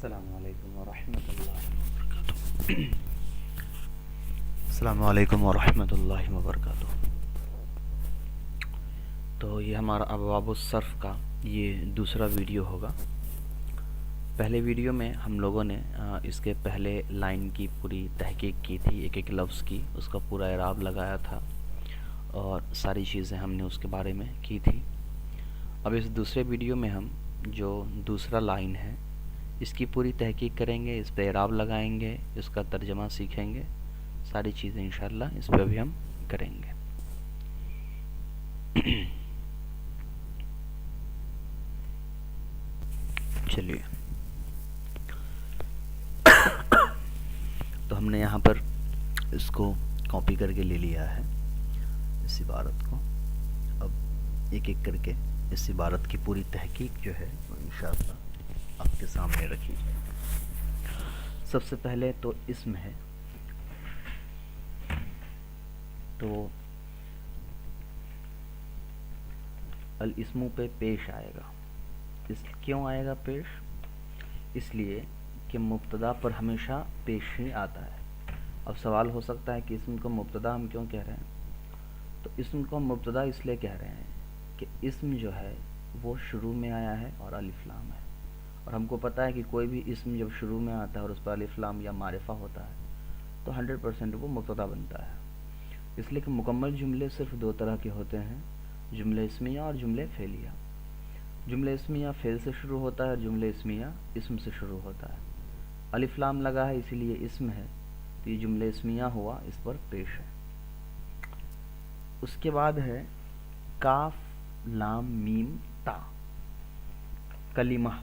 السلام علیکم ورحمۃ اللہ وبرکاتہ۔ السلام علیکم ورحمۃ اللہ وبرکاتہ۔ تو یہ ہمارا ابواب الصرف کا یہ دوسرا ویڈیو ہوگا۔ پہلے ویڈیو میں ہم لوگوں نے اس کے پہلے لائن کی پوری تحقیق کی تھی، ایک ایک لفظ کی، اس کا پورا اعراب لگایا تھا اور ساری چیزیں ہم نے اس کے بارے میں کی تھی۔ اب اس دوسرے ویڈیو میں ہم جو دوسرا لائن ہے اس کی پوری تحقیق کریں گے، اس پہ اعراب لگائیں گے، اس کا ترجمہ سیکھیں گے، ساری چیزیں انشاءاللہ اس پہ بھی ہم کریں گے۔ چلیے، تو ہم نے یہاں پر اس کو کاپی کر کے لے لیا ہے اس عبارت کو۔ اب ایک ایک کر کے اس عبارت کی پوری تحقیق جو ہے وہ انشاءاللہ آپ کے سامنے رکھی جائے۔ سب سے پہلے تو اسم ہے، تو الاسم پہ پیش آئے گا۔ کیوں آئے گا پیش؟ اس لیے کہ مبتدا پر ہمیشہ پیش ہی آتا ہے۔ اب سوال ہو سکتا ہے کہ اسم کو مبتدا ہم کیوں کہہ رہے ہیں؟ تو اسم کو مبتدا اس لیے کہہ رہے ہیں کہ اسم جو ہے وہ شروع میں آیا ہے اور الف لام ہے، اور ہم کو پتہ ہے کہ کوئی بھی اسم جب شروع میں آتا ہے اور اس پر الف لام یا معرفہ ہوتا ہے تو 100% وہ مبتدا بنتا ہے۔ اس لیے کہ مکمل جملے صرف دو طرح کے ہوتے ہیں، جملہ اسمیہ اور جملہ فعلیہ۔ جملہ اسمیہ فعل سے شروع ہوتا ہے اور جملہ اسمیہ اسم سے شروع ہوتا ہے۔ الف لام لگا ہے اسی لیے اسم ہے، تو یہ جملہ اسمیہ ہوا، اس پر پیش ہے۔ اس کے بعد ہے کاف لام میم تا، کلمہ۔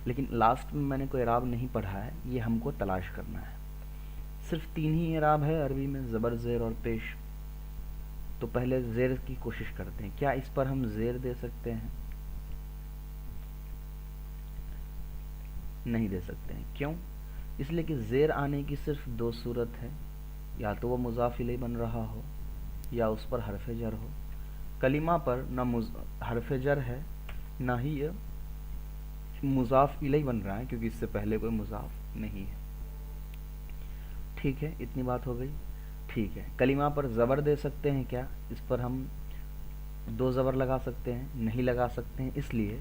لیکن لاسٹ میں نے کوئی اعراب نہیں پڑھا ہے، یہ ہم کو تلاش کرنا ہے۔ صرف 3 ہی اعراب ہے عربی میں، زبر، زیر اور پیش۔ تو پہلے زیر کی کوشش کرتے ہیں، کیا اس پر ہم زیر دے سکتے ہیں؟ نہیں دے سکتے ہیں۔ کیوں؟ اس لیے کہ زیر آنے کی صرف 2 صورت ہے، یا تو وہ مضاف الیہ بن رہا ہو یا اس پر حرف جر ہو۔ کلمہ پر نہ حرف جر ہے نہ ہی یہ مضاف الیہ بن رہا ہے، کیونکہ اس سے پہلے کوئی مضاف نہیں ہے۔ ٹھیک ہے، اتنی بات ہو گئی۔ ٹھیک ہے، کلمہ پر زبر دے سکتے ہیں کیا؟ اس پر ہم 2 زبر لگا سکتے ہیں؟ نہیں لگا سکتے ہیں، اس لیے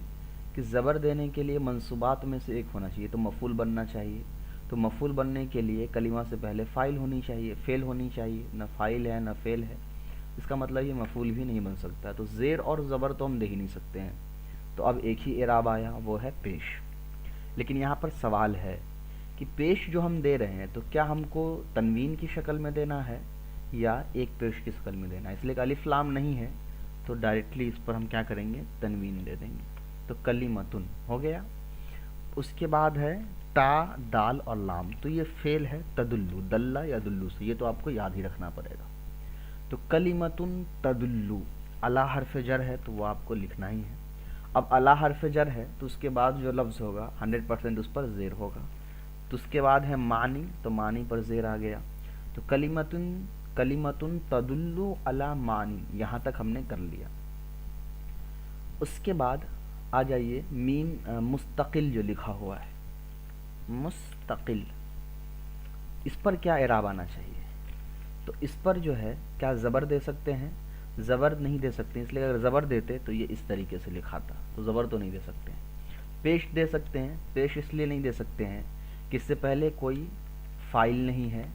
کہ زبر دینے کے لیے منصوبات میں سے ایک ہونا چاہیے، تو مفعول بننا چاہیے۔ تو مفعول بننے کے لیے کلمہ سے پہلے فاعل ہونی چاہیے، فعل ہونی چاہیے، نہ فاعل ہے نہ فعل ہے، اس کا مطلب یہ مفعول بھی نہیں بن سکتا۔ تو زیر اور زبر تو ہم دے ہی نہیں سکتے ہیں، تو اب ایک ہی اعراب آیا، وہ ہے پیش۔ لیکن یہاں پر سوال ہے کہ پیش جو ہم دے رہے ہیں تو کیا ہم کو تنوین کی شکل میں دینا ہے یا ایک پیش کی شکل میں دینا ہے؟ اس لیے کہ الف لام نہیں ہے تو ڈائریکٹلی اس پر ہم کیا کریں گے؟ تنوین دے دیں گے۔ تو کلمتن ہو گیا۔ اس کے بعد ہے تا، دال اور لام، تو یہ فعل ہے تدلو، دلہ یا دلو سے، یہ تو آپ کو یاد ہی رکھنا پڑے گا۔ تو کلمتن تدلو، الا حرف جر ہے تو وہ آپ کو لکھنا ہی ہے۔ اب الا حرف جر ہے تو اس کے بعد جو لفظ ہوگا 100% اس پر زیر ہوگا۔ تو اس کے بعد ہے معنی، تو معنی پر زیر آ گیا۔ تو کلمتن تدلو علی معنی، یہاں تک ہم نے کر لیا۔ اس کے بعد آ جائیے میم مستقل جو لکھا ہوا ہے، مستقل، اس پر کیا اعراب آنا چاہیے؟ تو اس پر جو ہے کیا زبر دے سکتے ہیں؟ زبر نہیں دے سکتے، اس لیے اگر زبر دیتے تو یہ اس طریقے سے لکھاتا، تو زبر تو نہیں دے سکتے ہیں۔ پیش دے سکتے ہیں، پیش اس لیے نہیں دے سکتے ہیں کہ اس سے پہلے کوئی فاعل نہیں ہے،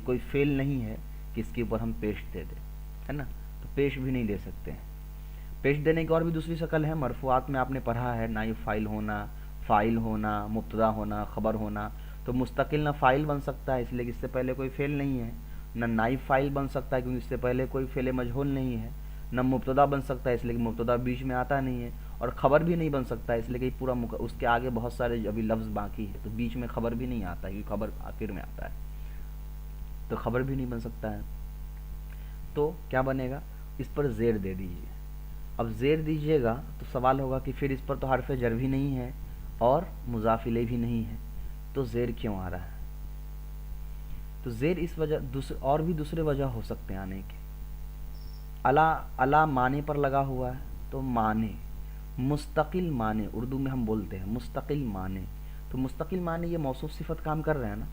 کوئی فعل نہیں ہے کہ اس کے اوپر ہم پیش دے دیں، ہے نا، تو پیش بھی نہیں دے سکتے ہیں۔ پیش دینے کی اور بھی دوسری شکل ہے، مرفوعات میں آپ نے پڑھا ہے، نائب فاعل ہونا، فاعل ہونا، مبتدا ہونا، خبر ہونا۔ تو مستقل نہ فاعل بن سکتا ہے اس لیے کہ اس سے پہلے کوئی فعل نہیں ہے، نہ نائب فاعل بن سکتا ہے کیونکہ اس سے پہلے کوئی فعل مجہول نہیں ہے، نہ مبتدا بن سکتا ہے اس لیے کہ مبتدا بیچ میں آتا نہیں ہے، اور خبر بھی نہیں بن سکتا ہے اس لیے کہ پورا اس کے آگے بہت سارے ابھی لفظ باقی ہے، تو بیچ میں خبر بھی نہیں آتا ہے کیونکہ خبر آخر میں آتا ہے، تو خبر بھی نہیں بن سکتا ہے۔ تو کیا بنے گا؟ اس پر زیر دے دیجیے۔ اب زیر دیجیے گا تو سوال ہوگا کہ پھر اس پر تو حرف جر بھی نہیں ہے اور مضاف الیہ بھی نہیں ہے، تو زیر کیوں آ رہا ہے؟ تو زیر اس وجہ اور بھی دوسرے وجہ ہو سکتے ہیں آنے کے۔ الا معنی پر لگا ہوا ہے، تو معنی، مستقل معنی، اردو میں ہم بولتے ہیں مستقل معنی، تو مستقل معنی یہ موصوف صفت کام کر رہے ہیں نا،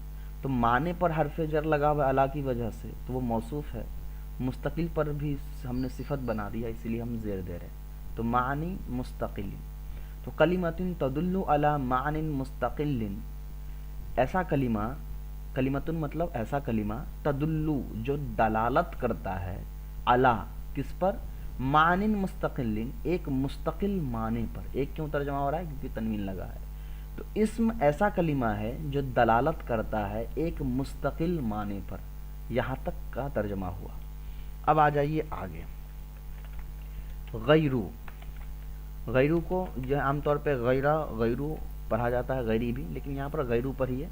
تو معنی پر حرف جر لگا ہوا الا کی وجہ سے تو وہ موصوف ہے، مستقل پر بھی ہم نے صفت بنا دیا اسی لیے ہم زیر دے رہے ہیں، تو معنی مستقل، تو کلمۃ تدل علی معنی مستقل، ایسا کلمہ، کلمۃ مطلب ایسا کلمہ، تدلو جو دلالت کرتا ہے، علی کس پر، معنی مستقل ایک مستقل معنی پر، ایک کیوں ترجمہ ہو رہا ہے کیونکہ تنوین لگا ہے، تو اسم ایسا کلمہ ہے جو دلالت کرتا ہے ایک مستقل معنی پر، یہاں تک کا ترجمہ ہوا۔ اب آ جائیے آگے، غیرو، غیرو کو جو عام طور پہ غیرہ غیرو پڑھا جاتا ہے، غیری بھی، لیکن یہاں پر غیرو پر ہی ہے۔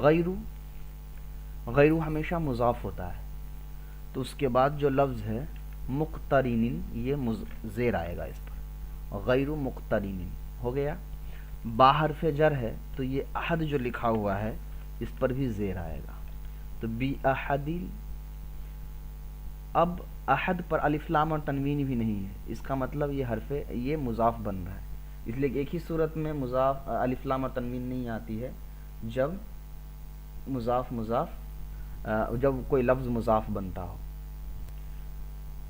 غیرو، غیرو ہمیشہ مضاف ہوتا ہے، تو اس کے بعد جو لفظ ہے مقترن، یہ زیر آئے گا اس پر، غیر مقترن ہو گیا۔ با حرف جر ہے تو یہ احد جو لکھا ہوا ہے اس پر بھی زیر آئے گا، تو بی احد، اب احد پر الف لام اور تنوین بھی نہیں ہے، اس کا مطلب یہ حرف یہ مضاف بن رہا ہے، اس لیے کہ ایک ہی صورت میں مضاف الف لام اور تنوین نہیں آتی ہے، جب مضاف جب کوئی لفظ مضاف بنتا ہو،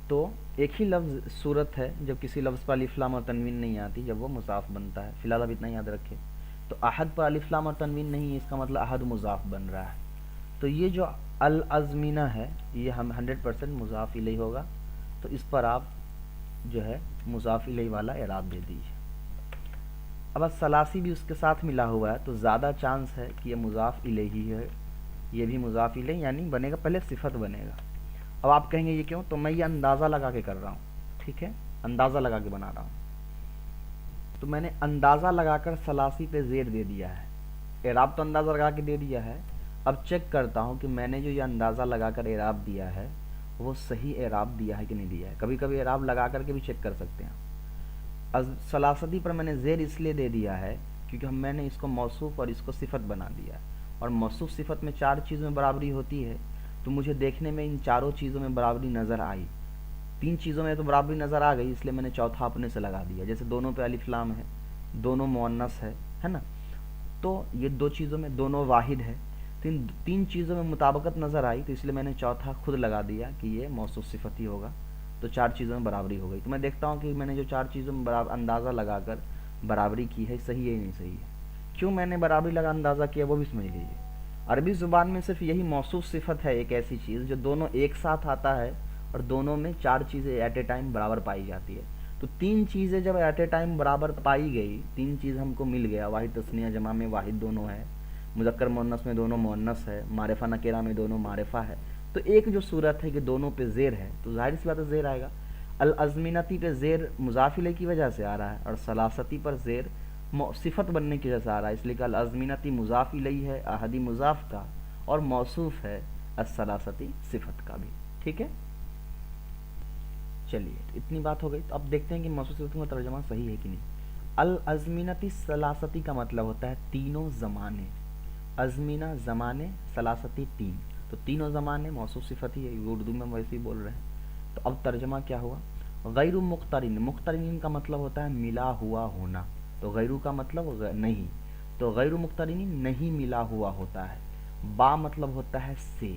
تو ایک ہی لفظ صورت ہے جب کسی لفظ پر الف لام اور تنوین نہیں آتی، جب وہ مضاف بنتا ہے۔ فی الحال اب اتنا یاد رکھے، تو احد پر الف لام اور تنوین نہیں ہے، اس کا مطلب احد مضاف بن رہا ہے، تو یہ جو الازمینہ ہے یہ ہم 100% مضاف الیہ ہوگا، تو اس پر آپ جو ہے مضاف الیہ والا اعراب دے دیجیے۔ اب الثلاثی بھی اس کے ساتھ ملا ہوا ہے، تو زیادہ چانس ہے کہ یہ مضاف الیہ ہی ہے، یہ بھی مضاف الیہ یعنی بنے گا، پہلے صفت بنے گا۔ اب آپ کہیں گے یہ کیوں، تو میں یہ اندازہ لگا کے کر رہا ہوں، ٹھیک ہے، اندازہ لگا کے بنا رہا ہوں، تو میں نے اندازہ لگا کر ثلاثی پہ زیر دے دیا ہے، اعراب تو اندازہ لگا کے دے دیا ہے، اب چیک کرتا ہوں کہ میں نے جو یہ اندازہ لگا کر اعراب دیا ہے وہ صحیح اعراب دیا ہے کہ نہیں دیا ہے، کبھی کبھی اعراب لگا کر کے بھی چیک کر سکتے ہیں۔ ثلاثتی پر میں نے زیر اس لیے دے دیا ہے کیونکہ میں نے اس کو موصوف اور اس کو صفت بنا دیا ہے، اور موصوف صفت میں 4 چیزوں میں برابری ہوتی ہے، تو مجھے دیکھنے میں ان چاروں چیزوں میں برابری نظر آئی، 3 چیزوں میں تو برابری نظر آ گئی، اس لیے میں نے چوتھا اپنے سے لگا دیا، جیسے دونوں پہ الف لام ہے، دونوں مؤنث ہے نا، تو یہ 2 چیزوں میں دونوں واحد ہے، 3 چیزوں میں مطابقت نظر آئی، تو اس لیے میں نے چوتھا خود لگا دیا کہ یہ موصوف صفت ہی ہوگا، تو 4 چیزوں میں برابری ہو گئی، تو میں دیکھتا ہوں کہ میں نے جو 4 چیزوں میں اندازہ لگا کر برابری کی ہے صحیح ہے یا نہیں صحیح ہے۔ کیوں میں نے برابری لگا اندازہ کیا وہ بھی سمجھ لیجیے۔ عربی زبان میں صرف یہی موصوف صفت ہے ایک ایسی چیز جو دونوں ایک ساتھ آتا ہے اور دونوں میں 4 چیزیں ایٹ اے ٹائم برابر پائی جاتی ہے، تو 3 چیزیں جب ایٹ اے ٹائم برابر پائی گئی، 3 چیز ہم کو مل گیا، واحد تثنیہ جمع میں واحد دونوں ہے، مذکر مؤنث میں دونوں مؤنث ہے، معرفہ نکرہ میں دونوں معرفہ ہے، تو ایک جو صورت ہے کہ دونوں پہ زیر ہے، تو ظاہر سی بات ہے زیر آئے گا۔ الازمینتی پہ زیر مضاف الیہ کی وجہ سے آ رہا ہے، اور ثلاثتی پر زیر صفت بننے کی وجہ سے آ رہا ہے، اس لیے کہ الازمینتی مضاف الیہ ہے احدی مضاف کا، اور موصوف ہے الثلاثتی صفت کا بھی، ٹھیک ہے۔ چلیے اتنی بات ہو گئی، تو اب دیکھتے ہیں کہ موصوف صفت کا ترجمہ صحیح ہے کہ نہیں۔ الازمینتی ثلاثتی کا مطلب ہوتا ہے تینوں زمانے، ازمینہ زمانے، ثلاثتی 3، تو تینوں زمانے موصوف صفت ہی ہے، اردو میں ویسے ہی بول رہے ہیں۔ تو اب ترجمہ کیا ہوا، غیر مقترن، مقترن کا مطلب ہوتا ہے ملا ہوا ہونا، تو غیرو کا مطلب نہیں، تو غیر مقترن نہیں ملا ہوا ہوتا ہے، با مطلب ہوتا ہے سے،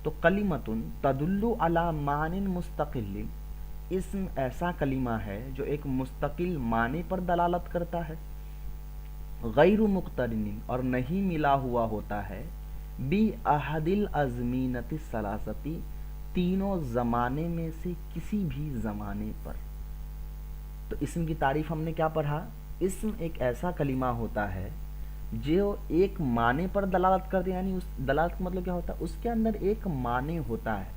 تو کلمۃ تدل علی معنی مستقل، اسم ایسا کلمہ ہے جو ایک مستقل معنی پر دلالت کرتا ہے، غیر مقترن اور نہیں ملا ہوا ہوتا ہے، بی احد الازمینۃ الثلاثتی، تینوں زمانے میں سے کسی بھی زمانے پر۔ تو اسم کی تعریف ہم نے کیا پڑھا، اسم ایک ایسا کلمہ ہوتا ہے جو ایک معنی پر دلالت کرتے ہیں، یعنی اس دلالت کا مطلب کیا ہوتا ہے، اس کے اندر ایک معنی ہوتا ہے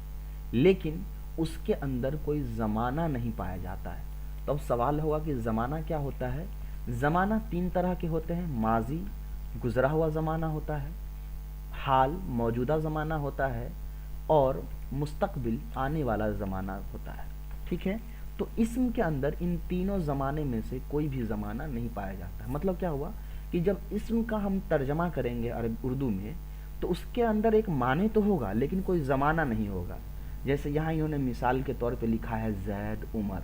لیکن اس کے اندر کوئی زمانہ نہیں پایا جاتا ہے۔ تو اب سوال ہوگا کہ زمانہ کیا ہوتا ہے، زمانہ 3 طرح کے ہوتے ہیں، ماضی گزرا ہوا زمانہ ہوتا ہے، حال موجودہ زمانہ ہوتا ہے، اور مستقبل آنے والا زمانہ ہوتا ہے، ٹھیک ہے۔ تو اسم کے اندر ان تینوں زمانے میں سے کوئی بھی زمانہ نہیں پایا جاتا ہے، مطلب کیا ہوا کہ جب اسم کا ہم ترجمہ کریں گے اردو میں تو اس کے اندر ایک معنی تو ہوگا لیکن کوئی زمانہ نہیں ہوگا، جیسے یہاں انہوں نے مثال کے طور پہ لکھا ہے زید عمر،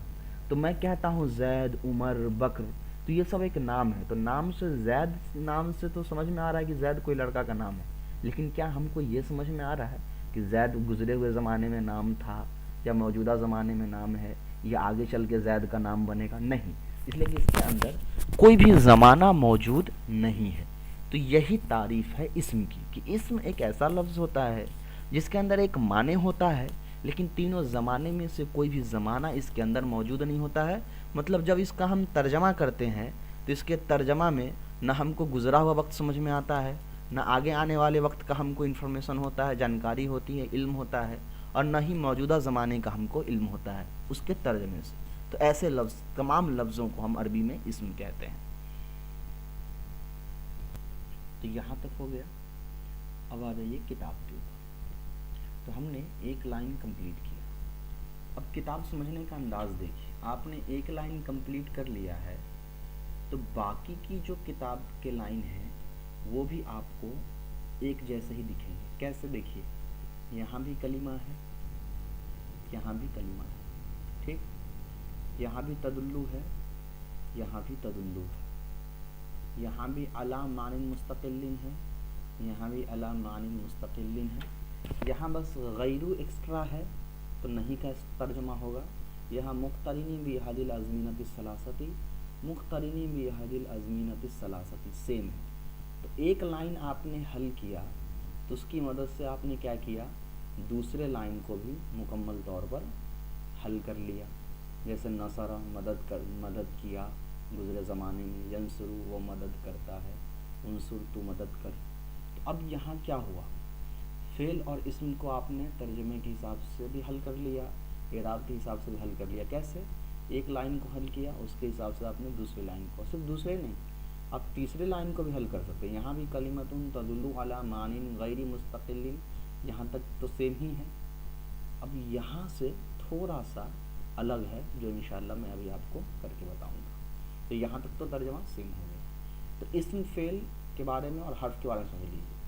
تو میں کہتا ہوں زید عمر بکر، تو یہ سب ایک نام ہے. تو نام سے زید نام سے تو سمجھ میں آ رہا ہے کہ زید کوئی لڑکا کا نام ہے, لیکن کیا ہم کو یہ سمجھ میں آ رہا ہے کہ زید گزرے ہوئے زمانے میں نام تھا یا موجودہ زمانے میں نام ہے یا آگے چل کے زید کا نام بنے گا؟ نہیں, اس لیے کہ اس کے اندر کوئی بھی زمانہ موجود نہیں ہے. تو یہی تعریف ہے اسم کی, کہ اسم ایک ایسا لفظ ہوتا ہے جس کے اندر ایک معنی ہوتا ہے, لیکن تینوں زمانے میں سے کوئی بھی زمانہ اس کے اندر موجود نہیں ہوتا ہے. مطلب جب اس کا ہم ترجمہ کرتے ہیں تو اس کے ترجمہ میں نہ ہم کو گزرا ہوا وقت سمجھ میں آتا ہے, نہ آگے آنے والے وقت کا ہم کو انفارمیشن ہوتا ہے, جانکاری ہوتی ہے, علم ہوتا ہے, اور نہ ہی موجودہ زمانے کا ہم کو علم ہوتا ہے اس کے ترجمے سے. تو ایسے لفظ, تمام لفظوں کو ہم عربی میں اسم کہتے ہیں. تو یہاں تک ہو گیا. اب آ جائیے کتاب کے اوپر. تو ہم نے ایک لائن کمپلیٹ کیا. اب کتاب سمجھنے کا انداز دیکھیے, آپ نے ایک لائن کمپلیٹ کر لیا ہے تو باقی کی جو کتاب کے لائن ہیں وہ بھی آپ کو ایک جیسے ہی دکھیں گے. کیسے؟ دیکھیے, یہاں بھی کلمہ ہے, یہاں بھی کلمہ ہے, ٹھیک, یہاں بھی تدلو ہے, یہاں بھی تدلو ہے, یہاں بھی علی معنی مستقلن ہے, یہاں بھی علی معنی مستقلن ہے. یہاں بس غیرو ایکسٹرا ہے تو نہیں کا ترجمہ ہوگا. یہاں مقترنی بہذ الازمینۃ الثلاثۃ, مقترنی بہذ الازمینۃ الثلاثۃ سیم ہے. تو ایک لائن آپ نے حل کیا تو اس کی مدد سے آپ نے کیا کیا, دوسرے لائن کو بھی مکمل طور پر حل کر لیا. جیسے نصرہ مدد کیا گزرے زمانے میں, ینصرو وہ مدد کرتا ہے, انصر تو مدد کر. تو اب یہاں کیا ہوا, فعل اور اسم کو آپ نے ترجمے کے حساب سے بھی حل کر لیا, اعراب کے حساب سے بھی حل کر لیا. کیسے؟ ایک لائن کو حل کیا, اس کے حساب سے آپ نے دوسری لائن کو, صرف دوسرے نہیں, آپ تیسرے لائن کو بھی حل کر سکتے ہیں. یہاں بھی کلمۃ تدل علی معنی غیر مستقل, یہاں تک تو سیم ہی ہے. اب یہاں سے تھوڑا سا الگ ہے جو انشاءاللہ میں ابھی آپ کو کر کے بتاؤں گا. تو یہاں تک تو ترجمہ سیم ہو گیا. تو اسم فعل کے بارے میں اور حرف کے بارے میں سمجھ لیجیے.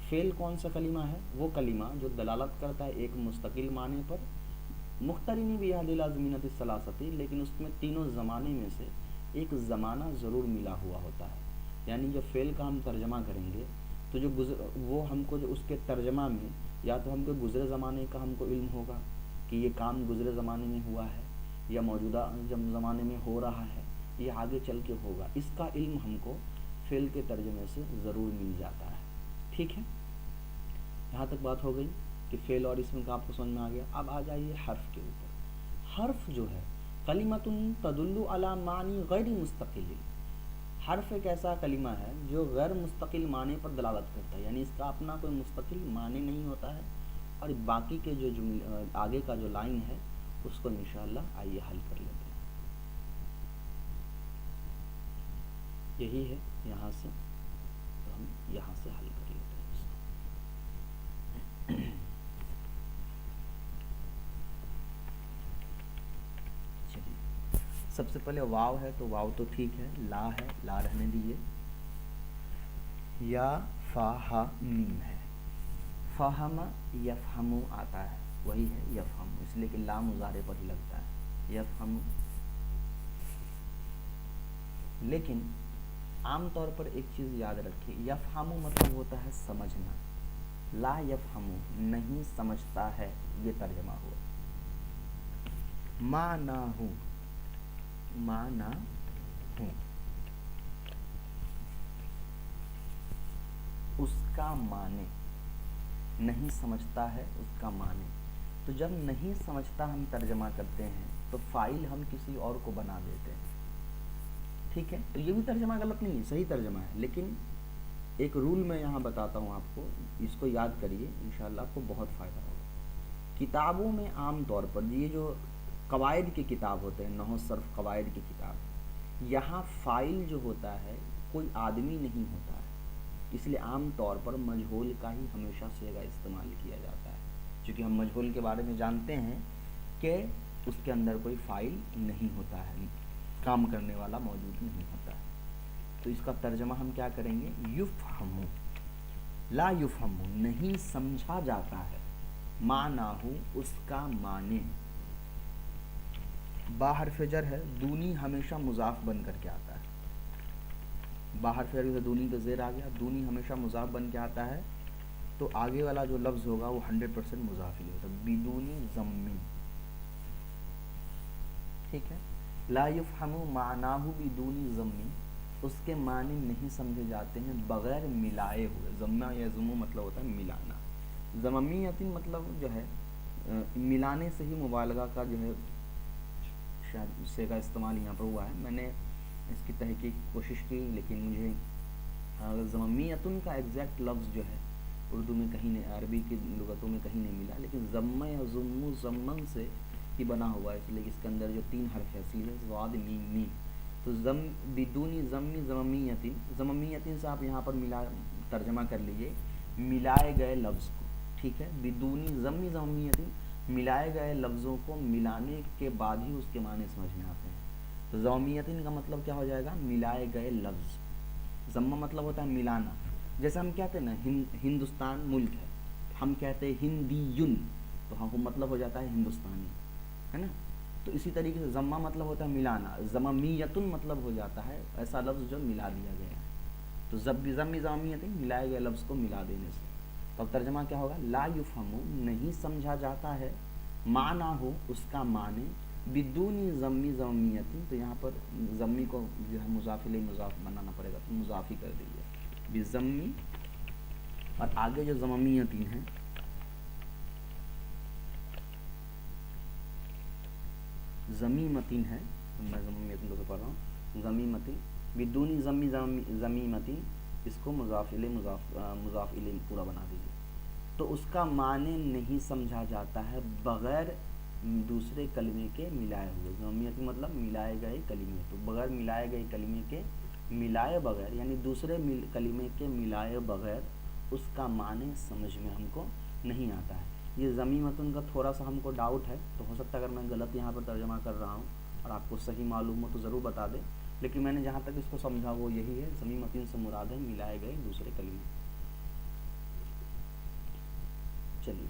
فعل کون سا کلمہ ہے؟ وہ کلمہ جو دلالت کرتا ہے ایک مستقل معنی پر, مقترنی بہذ الازمینۃ الثلاثۃ, لیکن اس میں تینوں زمانے میں سے ایک زمانہ ضرور ملا ہوا ہوتا ہے. یعنی جب فعل کا ہم ترجمہ کریں گے تو جو وہ ہم کو جو اس کے ترجمہ میں یا تو ہم کو گزرے زمانے کا ہم کو علم ہوگا کہ یہ کام گزرے زمانے میں ہوا ہے, یا موجودہ جب زمانے میں ہو رہا ہے, یہ آگے چل کے ہوگا. اس کا علم ہم کو فعل کے ترجمے سے ضرور مل جاتا ہے. ٹھیک ہے, یہاں تک بات ہو گئی کہ فعل اور اسم کا آپ کو سمجھ میں آ گیا. اب آ جائیے حرف کے اوپر. حرف جو ہے کلمۃ تدل علی معنی غیر مستقل, حرف ایک ایسا کلمہ ہے جو غیر مستقل معنی پر دلالت کرتا ہے, یعنی اس کا اپنا کوئی مستقل معنی نہیں ہوتا ہے, اور باقی کے جو آگے کا جو لائن ہے اس کو انشاءاللہ آئیے حل کر لیتے ہیں. یہی ہے یہاں سے, تو ہم یہاں سے حل کر لیتے ہیں اس کو. چلیے, سب سے پہلے واو ہے تو واو تو ٹھیک ہے, لا ہے, لا رہنے دیجیے. یا فا ہا میم ہے. فہم یفہم آتا ہے, وہی ہے یفہم, اس لیے کہ لا مضارع پر ہی لگتا ہے, یفہم. لیکن عام طور پر ایک چیز یاد رکھیے, یفہم مطلب ہوتا ہے سمجھنا, لا یفہم نہیں سمجھتا ہے, یہ ترجمہ ہوا. مانا ہوں, مانا ہوں, اس کا معنی, نہیں سمجھتا ہے اس کا معنی. تو جب نہیں سمجھتا ہم ترجمہ کرتے ہیں تو فاعل ہم کسی اور کو بنا دیتے ہیں. ٹھیک ہے, تو یہ بھی ترجمہ غلط نہیں ہے, صحیح ترجمہ ہے. لیکن ایک رول میں یہاں بتاتا ہوں آپ کو, اس کو یاد کریے, انشاءاللہ آپ کو بہت فائدہ ہوگا. کتابوں میں عام طور پر یہ جو قواعد کی کتاب ہوتے ہیں, نحو صرف قواعد کی کتاب, یہاں فاعل جو ہوتا ہے کوئی آدمی نہیں ہوتا ہے, اس لیے عام طور پر مجہول کا ہی ہمیشہ صیغہ استعمال کیا جاتا ہے, چونکہ ہم مجہول کے بارے میں جانتے ہیں کہ اس کے اندر کوئی فاعل نہیں ہوتا ہے, کام کرنے والا موجود نہیں ہوتا ہے. تو اس کا ترجمہ ہم کیا کریں گے, یفہم, لا یفہم نہیں سمجھا جاتا ہے, معنی اس کا معنی. با حرف جر ہے, دونی ہمیشہ مضاف بن کر کے آتا ہے. باہر فعل سے دونی کا زیر آ گیا. دونی ہمیشہ مضاف بن کے آتا ہے تو آگے والا جو لفظ ہوگا وہ 100% مضاف ہی ہوتا ہے. بدونی ضم. ٹھیک ہے. لا یفہم معناہ بدونی ضم، اس کے معنی نہیں سمجھے جاتے ہیں بغیر ملائے ہوئے. ضمہ یا ضمو مطلب ہوتا ہے ملانا. ضممیت مطلب جو ہے ملانے سے ہی مبالغہ کا جو ہے شاید سے کا استعمال یہاں پر ہوا ہے. میں نے اس کی تحقیق کوشش کی لیکن مجھے ضممیتن کا ایگزیکٹ لفظ جو ہے اردو میں کہیں نہیں، عربی کی لغتوں میں کہیں نہیں ملا، لیکن ضمہ یا ضم ضمن سے ہی بنا ہوا ہے، اس لیے اس کے اندر جو 3 حرف ہے سین ضاد میم میم. تو ضم بدونی ضمی ضممیتن، ضممیتن سے آپ یہاں پر ملا ترجمہ کر لیجئے ملائے گئے لفظ کو. ٹھیک ہے. بدونی ضمی ضممیتن، ملائے گئے لفظوں کو ملانے کے بعد ہی اس کے معنی سمجھ میں آتے ہیں. تو ضمیتن کا مطلب کیا ہو جائے گا؟ ملائے گئے لفظ. ضمہ مطلب ہوتا ہے ملانا. جیسے ہم کہتے ہیں نا ہندوستان ملک ہے، ہم کہتے ہیں ہندیون تو ہم کو مطلب ہو جاتا ہے ہندوستانی، ہے نا. تو اسی طریقے سے ضمہ مطلب ہوتا ہے ملانا، ضممیتن مطلب ہو جاتا ہے ایسا لفظ جو ملا دیا گیا ہے. تو ضمی ضممیتن ملائے گئے لفظ کو ملا دینے سے. تو اب ترجمہ کیا ہوگا؟ لا یفہم نہیں سمجھا جاتا ہے، معنی ہو اس کا معنی، بدونی ضمی ضممیتن. تو یہاں پر ضمی کو جو ہے مضاف الیہ مضاف بنانا پڑے گا، تو مضاف ہی کر دیجیے بضمی. اور آگے جو ضممیتن ہیں ضمیمتن ہے، میں ضمیمتن کو پڑھ رہا ہوں، ضمیمتن بدونی ضمی ضمیمتن، اس کو مضاف الیہ مضاف الیہ پورا بنا دیجیے. تو اس کا معنی نہیں سمجھا جاتا ہے بغیر دوسرے کلمے کے ملائے ہوئے. ضمیمتن مطلب ملائے گئے کلمے، تو بغیر ملائے گئے کلمے کے ملائے بغیر یعنی دوسرے کلمے کے ملائے بغیر اس کا معنی سمجھ میں ہم کو نہیں آتا ہے. یہ ضمیمتن کا تھوڑا سا ہم کو ڈاؤٹ ہے، تو ہو سکتا ہے اگر میں غلط یہاں پر ترجمہ کر رہا ہوں اور آپ کو صحیح معلوم ہو تو ضرور بتا دیں، لیکن میں نے جہاں تک اس کو سمجھا وہ یہی ہے. ضمیمتن سے مراد ہے ملائے گئے دوسرے کلمے. چلیے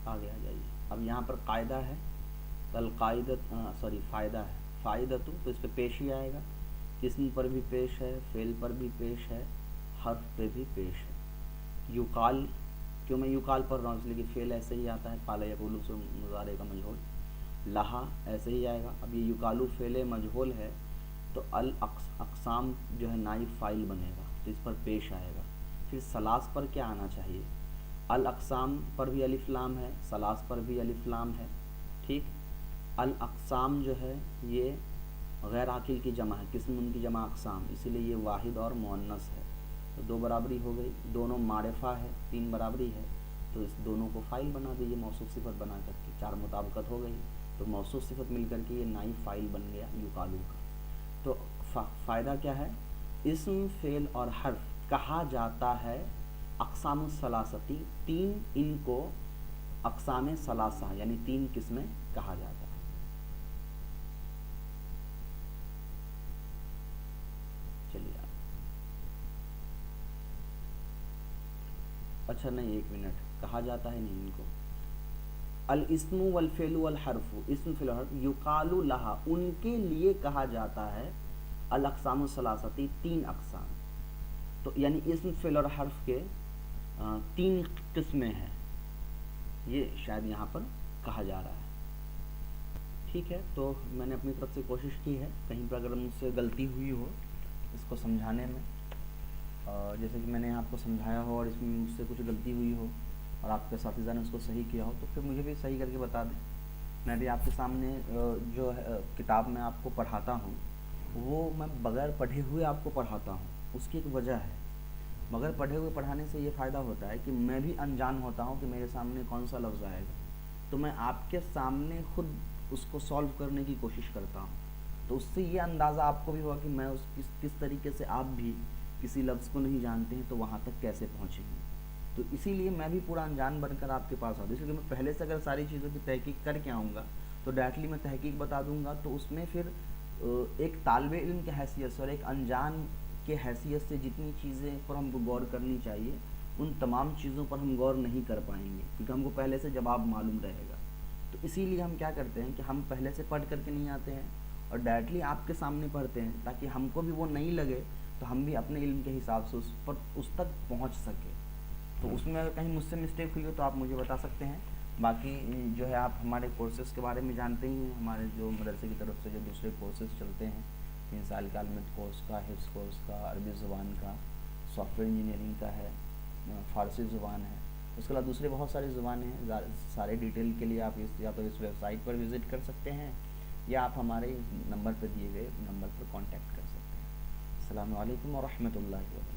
آگے آ جائیے. اب یہاں پر قاعدہ ہے، فائدہ ہے. فائدہ تو اس پہ پیش ہی آئے گا. اسم پر بھی پیش ہے، فعل پر بھی پیش ہے، حرف پہ بھی پیش ہے. یقال، کیوں میں یقال پڑھ رہا ہوں؟ اس لیے کہ فعل ایسے ہی آتا ہے، قال یقول سے مضارع کا مجہول. لہا ایسے ہی آئے گا. اب یہ یقالو فعل مجہول ہے تو الاقسام جو ہے نائب فاعل بنے گا، تو اس پر پیش آئے گا. پھر سلاس پر کیا آنا چاہیے؟ الاقسام پر بھی الف لام ہے، سلاس پر بھی الف لام ہے. ٹھیک. الاقسام جو ہے یہ غیر عاقل کی جمع ہے، قسم ان کی جمع اقسام، اسی لیے یہ واحد اور مؤنث ہے. تو 2 برابری ہو گئی. دونوں معرفہ ہے، 3 برابری ہے، تو اس دونوں کو فاعل بنا دیجیے موصوف صفت بنا کر کے. 4 مطابقت ہو گئی، تو موصوف صفت مل کر کے یہ نائب فاعل بن گیا یقالو کا. تو فائدہ کیا ہے؟ اسم فعل اور حرف کہا جاتا ہے اقسام الثلاثتی، 3 ان کو اقسام ثلاثہ یعنی 3 قسمیں کہا جاتا ہے. چلیے اچھا نہیں، 1 منٹ، کہا جاتا ہے نہیں ان کو. الاسم والفعل والحرف، اسم فعل حرف یقال لہا ان کے لیے کہا جاتا ہے الاقسام الثلاثتی 3 اقسام. تو یعنی اسم فعل اور حرف کے 3 قسمیں ہیں، یہ شاید یہاں پر کہا جا رہا ہے. ٹھیک ہے. تو میں نے اپنی طرف سے کوشش کی ہے، کہیں پر اگر مجھ سے غلطی ہوئی ہو اس کو سمجھانے میں، جیسے کہ میں نے آپ کو سمجھایا ہو اور اس میں مجھ سے کچھ غلطی ہوئی ہو اور آپ کے اساتذہ نے اس کو صحیح کیا ہو تو پھر مجھے بھی صحیح کر کے بتا دیں. میں بھی آپ کے سامنے جو کتاب میں آپ کو پڑھاتا ہوں وہ میں بغیر پڑھے ہوئے آپ کو پڑھاتا ہوں. اس کی ایک وجہ ہے. بغیر پڑھے ہوئے پڑھانے سے یہ فائدہ ہوتا ہے کہ میں بھی انجان ہوتا ہوں کہ میرے سامنے کون سا لفظ آئے گا، تو میں آپ کے سامنے خود اس کو سولو کرنے کی کوشش کرتا ہوں. تو اس سے یہ اندازہ آپ کو بھی ہوا کہ میں کس طریقے سے آپ بھی کسی لفظ کو نہیں جانتے ہیں تو وہاں تک کیسے پہنچیں گے. تو اسی لیے میں بھی پورا انجان بن کر آپ کے پاس آتا ہوں. اس لیے میں پہلے سے اگر ساری چیزوں کی تحقیق کر کے آؤں گا تو ڈائریکٹلی میں تحقیق بتا دوں گا، تو اس میں پھر ایک طالب علم کی حیثیت سے اور ایک انجان کے حیثیت سے جتنی چیزیں پر ہم کو غور کرنی چاہیے ان تمام چیزوں پر ہم غور نہیں کر پائیں گے، کیونکہ ہم کو پہلے سے جواب معلوم رہے گا. تو اسی لیے ہم کیا کرتے ہیں کہ ہم پہلے سے پڑھ کر کے نہیں آتے ہیں اور ڈائریکٹلی آپ کے سامنے پڑھتے ہیں تاکہ ہم کو بھی وہ نہیں لگے، تو ہم بھی اپنے علم کے حساب سے اس تک پہنچ سکے. تو اس میں اگر کہیں مجھ سے مسٹیک ہوئی ہو تو آپ مجھے بتا سکتے ہیں. باقی جو ہے آپ ہمارے کورسز کے بارے میں جانتے ہی ہیں، ہمارے جو مدرسے کی طرف سے جو دوسرے کورسز چلتے ہیں، 3 سال کا عالمیت کورس کا، حفظ کورس کا، عربی زبان کا، سافٹ ویئر انجینئرنگ کا ہے، فارسی زبان ہے، اس کے علاوہ دوسرے بہت ساری زبانیں ہیں. سارے ڈیٹیل کے لیے آپ یا تو اس ویب سائٹ پر وزٹ کر سکتے ہیں، یا آپ ہمارے نمبر پہ دیے گئے نمبر پر کانٹیکٹ کر سکتے ہیں. السلام علیکم ورحمۃ اللہ وبرکاتہ.